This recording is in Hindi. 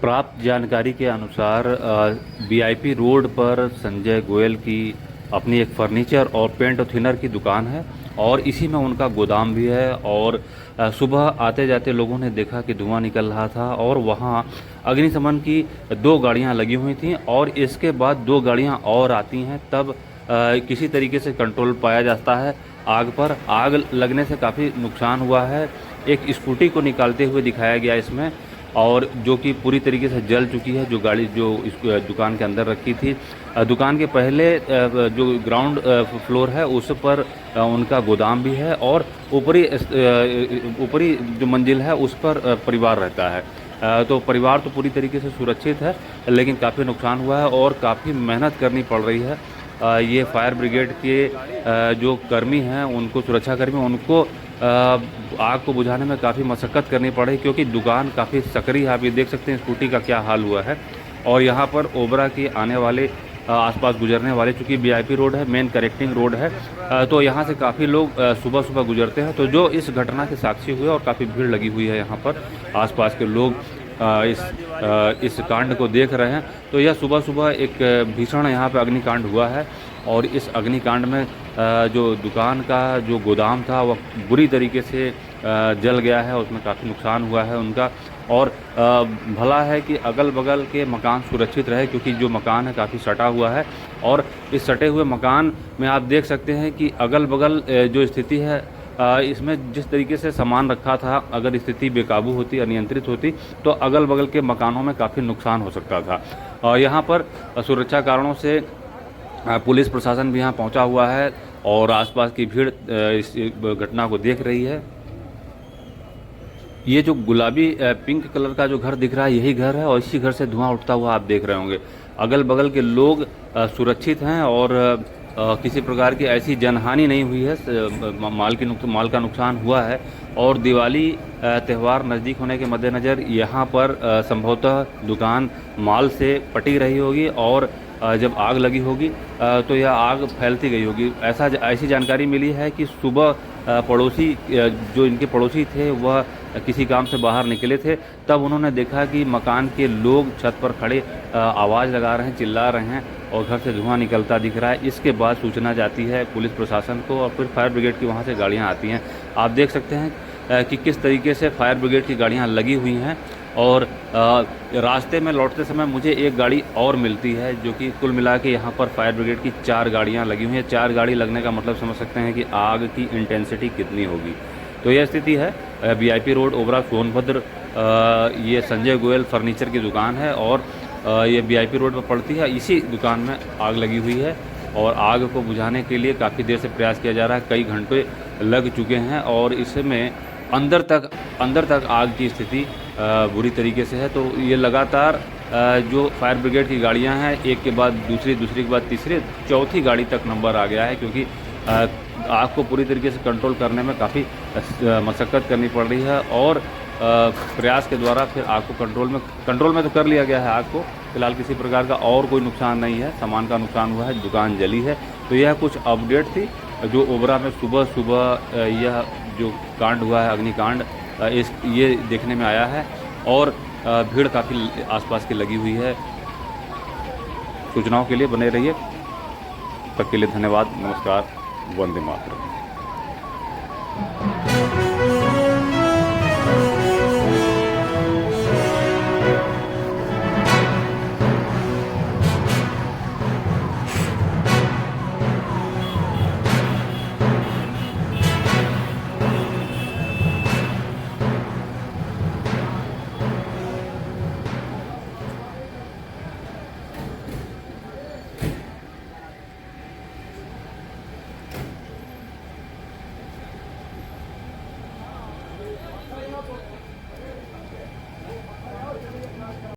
प्राप्त जानकारी के अनुसार वीआईपी रोड पर संजय गोयल की अपनी एक फर्नीचर और पेंट और थिनर की दुकान है और इसी में उनका गोदाम भी है। और सुबह आते जाते लोगों ने देखा कि धुआं निकल रहा था और वहां अग्निशमन की दो गाड़ियां लगी हुई थीं और इसके बाद दो गाड़ियां और आती हैं, तब किसी तरीके से कंट्रोल पाया जाता है आग पर। आग लगने से काफ़ी नुकसान हुआ है। एक स्कूटी को निकालते हुए दिखाया गया इसमें, और जो कि पूरी तरीके से जल चुकी है, जो गाड़ी जो इस दुकान के अंदर रखी थी। दुकान के पहले जो ग्राउंड फ्लोर है उस पर उनका गोदाम भी है और ऊपरी जो मंजिल है उस पर परिवार रहता है। तो परिवार तो पूरी तरीके से सुरक्षित है, लेकिन काफ़ी नुकसान हुआ है और काफ़ी मेहनत करनी पड़ रही है। ये फायर ब्रिगेड के जो कर्मी हैं, उनको सुरक्षा कर्मी, उनको आग को बुझाने में काफ़ी मशक्क़त करनी पड़ी, क्योंकि दुकान काफ़ी सकरी है। आप ये देख सकते हैं स्कूटी का क्या हाल हुआ है। और यहाँ पर ओबरा के आने वाले आसपास गुजरने वाले, चूँकि वीआईपी रोड है, मेन कनेक्टिंग रोड है, तो यहाँ से काफ़ी लोग सुबह सुबह गुजरते हैं। तो जो इस घटना के साक्षी हुए और काफ़ी भीड़ लगी हुई है यहाँ पर, आसपास के लोग इस कांड को देख रहे हैं। तो यह सुबह सुबह एक भीषण यहाँ पे अग्निकांड हुआ है और इस अग्निकांड में जो दुकान का जो गोदाम था वह बुरी तरीके से जल गया है, उसमें काफ़ी नुकसान हुआ है उनका। और भला है कि अगल बगल के मकान सुरक्षित रहे, क्योंकि जो मकान है काफ़ी सटा हुआ है और इस सटे हुए मकान में आप देख सकते हैं कि अगल बगल जो स्थिति है, इसमें जिस तरीके से सामान रखा था, अगर स्थिति बेकाबू होती, अनियंत्रित होती, तो अगल बगल के मकानों में काफ़ी नुकसान हो सकता था। और यहाँ पर सुरक्षा कारणों से पुलिस प्रशासन भी यहाँ पहुँचा हुआ है और आसपास की भीड़ इस घटना को देख रही है। ये जो गुलाबी पिंक कलर का जो घर दिख रहा है, यही घर है और इसी घर से धुआं उठता हुआ आप देख रहे होंगे। अगल बगल के लोग सुरक्षित हैं और किसी प्रकार की ऐसी जनहानि नहीं हुई है। माल का नुकसान हुआ है। और दिवाली त्यौहार नज़दीक होने के मद्देनज़र यहाँ पर संभवतः दुकान माल से पटी रही होगी और जब आग लगी होगी तो यह आग फैलती गई होगी। ऐसी जानकारी मिली है कि सुबह पड़ोसी जो इनके पड़ोसी थे वह किसी काम से बाहर निकले थे, तब उन्होंने देखा कि मकान के लोग छत पर खड़े आवाज़ लगा रहे हैं, चिल्ला रहे हैं और घर से धुआं निकलता दिख रहा है। इसके बाद सूचना जाती है पुलिस प्रशासन को और फिर फायर ब्रिगेड की वहाँ से गाड़ियाँ आती हैं। आप देख सकते हैं कि किस तरीके से फायर ब्रिगेड की गाड़ियाँ लगी हुई हैं। और रास्ते में लौटते समय मुझे एक गाड़ी और मिलती है, जो कि कुल मिला के यहाँ पर फायर ब्रिगेड की 4 गाड़ियाँ लगी हुई हैं। 4 गाड़ी लगने का मतलब समझ सकते हैं कि आग की इंटेंसिटी कितनी होगी। तो यह स्थिति है वीआईपी रोड, ओबरा, सोनभद्र। ये संजय गोयल फर्नीचर की दुकान है और ये वीआईपी रोड पर पड़ती है। इसी दुकान में आग लगी हुई है और आग को बुझाने के लिए काफ़ी देर से प्रयास किया जा रहा है। कई घंटे लग चुके हैं और इसमें अंदर तक आग की स्थिति बुरी तरीके से है। तो ये लगातार जो फायर ब्रिगेड की गाड़ियां हैं, एक के बाद दूसरी, दूसरी के बाद तीसरी, चौथी गाड़ी तक नंबर आ गया है, क्योंकि आग को पूरी तरीके से कंट्रोल करने में काफ़ी मशक्क़त करनी पड़ रही है। और प्रयास के द्वारा फिर आग को कंट्रोल में तो कर लिया गया है आग को। फिलहाल किसी प्रकार का और कोई नुकसान नहीं है, सामान का नुकसान हुआ है, दुकान जली है। तो यह कुछ अपडेट थी जो ओबरा में सुबह सुबह यह जो कांड हुआ है, अग्निकांड, ये देखने में आया है और भीड़ काफ़ी आसपास की लगी हुई है। सूचनाओं के लिए बने रहिए। तक के लिए धन्यवाद। नमस्कार। वंदे मातरम।